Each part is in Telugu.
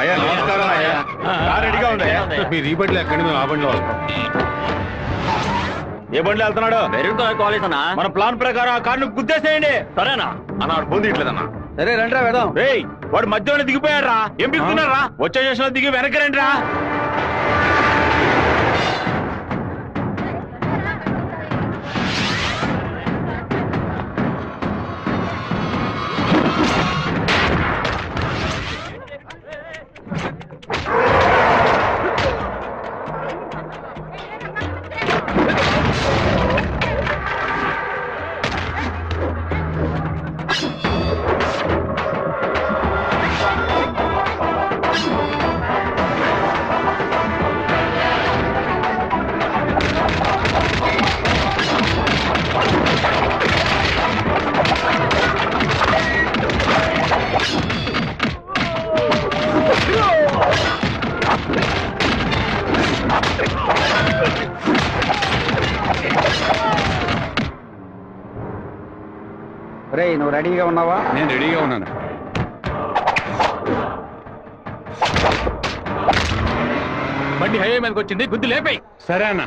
అయ్యా నమస్కారం అయ్యా. రెడీగా ఉంది మీరు ఈ బండిలో ఎక్కండి, మేము ఆ బండిలో వస్తాం. ఏ బండిలో వెళ్తున్నాడు? కాలేజ్ అన్నా. మన ప్లాన్ ప్రకారం ఆ కార్ను గుద్దేసేయండి. సరేనా అన్న వాడు ఫోన్ తీయట్లేదన్నా. సరే రండి వెళ్దాం. రేయ్ వాడు మధ్యలో దిగిపోయాడు రా. ఏం దిగుతున్నారా? వచ్చే స్టేషన్ లో దిగి వెనక్కి రండి రా. రే నువ్వు రెడీగా ఉన్నావా? నేను రెడీగా ఉన్నాను. బండి హైవే మీదకి వచ్చింది, గుద్దు లేపాయి. సరే అన్న.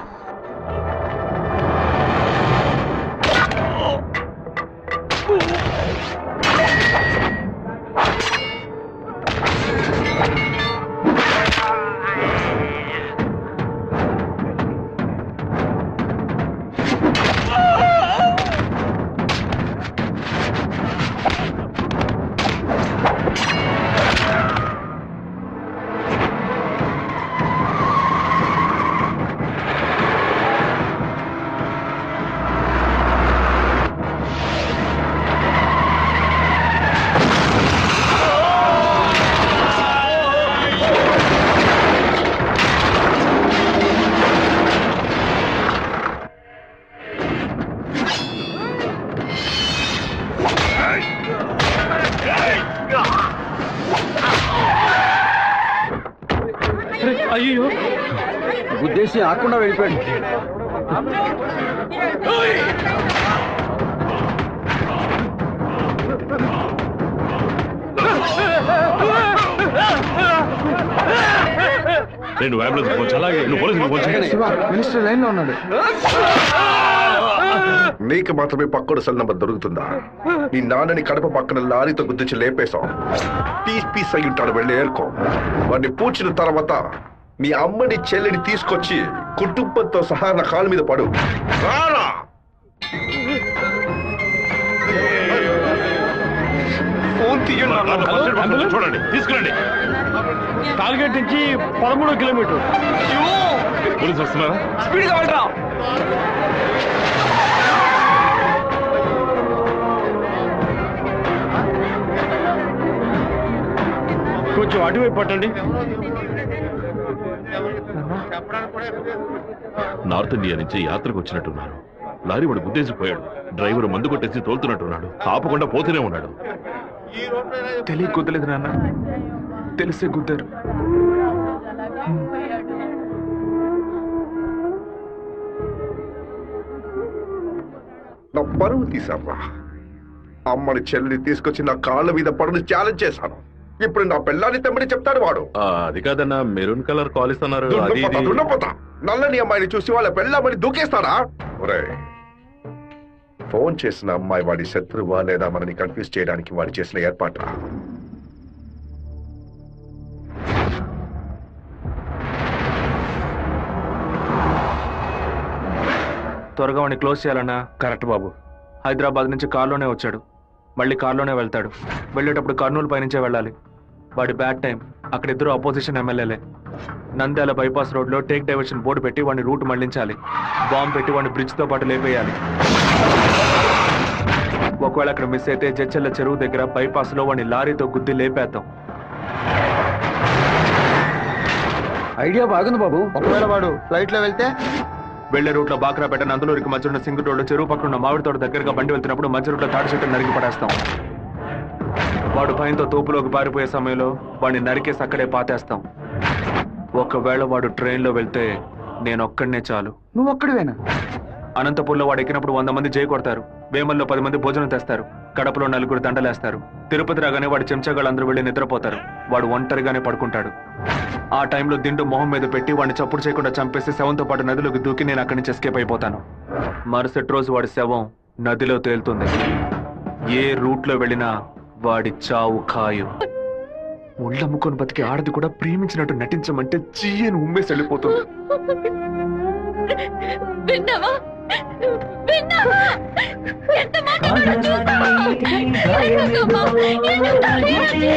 అయ్యో ఉద్దేశం ఆకుండా వెళ్ళిపోయాడు. రెండు అంబులెన్స్ అలాగే మినిస్టర్ లైన్ లో ఉన్నాడు. నీకు మాత్రమే పక్కడు సెల్ నంబర్ దొరుకుతుందా? నీ నాన్నని కడప పక్కన లారీతో గుర్తించి లేపేశాం. పీస్ అయి ఉంటాడు, వెళ్ళి ఏరుకో. వాడిని పూడ్చిన తర్వాత మీ అమ్మని చెల్లిని తీసుకొచ్చి కుటుంబంతో సహా నా కాళ్ళ మీద పడు. రారా ఫోన్ తీయండి. చూడండి, తీసుకురండి. టార్గెట్ నుంచి 13 కిలోమీటర్. పోలీసు వస్తున్నారా? స్పీడ్గా వెళ్ళరా. కొంచెం అటువైపు పట్టండి. నార్త్ ఇండియా నుంచి యాత్రకు వచ్చినట్టున్నారు. లారీ వాడు గుద్దేసిపోయాడు. డ్రైవర్ మందు కొట్టేసి తోలుతున్నట్టున్నాడు. ఆపకుండా పోతూనే ఉన్నాడు. తెలియ కుదలేదు నాన్న, తెలిసే గుద్దారు. నా పరువు తీసారా? అమ్మని చెల్లిని తీసుకొచ్చి నా కాళ్ళ మీద పడుని ఛాలెంజ్ చేశాను. ఇప్పుడు నా పిల్లాన్ని తెమ్మని చెప్తాడు వాడు. అది కాదన్నా, మెరూన్ కలర్ కాల్ ఇస్తున్నారు. నల్లని అమ్మాయిని చూసి వాళ్ళ పెళ్ళామని దూకేస్తాడా? ఫోన్ చేసిన అమ్మాయి వాడి శత్రువా లేదా మనని కన్ఫ్యూజ్ చేయడానికి వాడు చేసిన ఏర్పాటు. త్వరగా వాడిని క్లోజ్ చేయాలన్నా. కరెక్ట్ బాబు. హైదరాబాద్ నుంచి కార్లోనే వచ్చాడు, మళ్ళీ కార్లోనే వెళ్తాడు. వెళ్ళేటప్పుడు కర్నూలు పైనుంచే వెళ్ళాలి. వాడి బ్యాడ్ టైం. అక్కడ ఇద్దరు అపోజిషన్ ఎమ్మెల్యేలే. నంద్యాల బైపాస్ రోడ్లో టేక్ డైవర్షన్ బోర్డు పెట్టి వాడిని రూట్ మళ్లించాలి. బాంబు పెట్టి వాడిని బ్రిడ్జ్తో పాటు లేపేయాలి. ఒకవేళ అక్కడ మిస్ అయితే జడ్చెల్ల చెరువు దగ్గర బైపాస్లో వాడిని లారీతో గుద్ది లేపేద్దాం. ఐడియా బాగుంది బాబు. ఒకవేళ వాడు ఫ్లైట్ లో వెళ్తే వెళ్లే రూట్లో బాక్రాపేట నందలూరికి మధ్య ఉన్న సింగు రోడ్డు చెరువు పక్కన ఉన్న మామిడి తోట దగ్గరగా బండి వెళ్తున్నప్పుడు మధ్య రూట్లో తాడి చెట్టు నరికి పడేస్తాం. వాడు భయంతో తోపులోకి పారిపోయే సమయంలో వాడిని నరికేసి అక్కడే పాతేస్తాం. ఒకవేళ వాడు ట్రైన్లో వెళ్తే నేను ఒక్కడనే చాలు. నువ్వు ఒక్కడివేనా? అనంతపూర్లో వాడు ఎక్కినప్పుడు 100 మంది జై కొడతారు. వేమల్లో 10 మంది భోజనం తెస్తారు, కడపలో 4 దండలేస్తారు. తిరుపతి రాగానే వాడి చెంచాగాళ్ళందరూ వెళ్ళి నిద్రపోతారు. వాడు ఒంటరిగానే పడుకుంటాడు. ఆ టైంలో దిండు మొహం మీద పెట్టి వాడిని చప్పుడు చేయకుండా చంపేసి శవంతో పాటు నదిలోకి దూకి నేను అక్కడి నుంచి ఎస్కేప్ అయిపోతాను. మరుసటి రోజు వాడి శవం నదిలో తేలుతుంది. ఏ రూట్లో వెళ్ళినా వాడి చావు ఖాయం. ముళ్ళమ్ముకొని బతికి ఆడది కూడా ప్రేమించినట్టు నటించమంటే చీయని ఉమ్మేసి వెళ్ళిపోతుంది. విన్నావా? విన్నావా? ఎంత మాట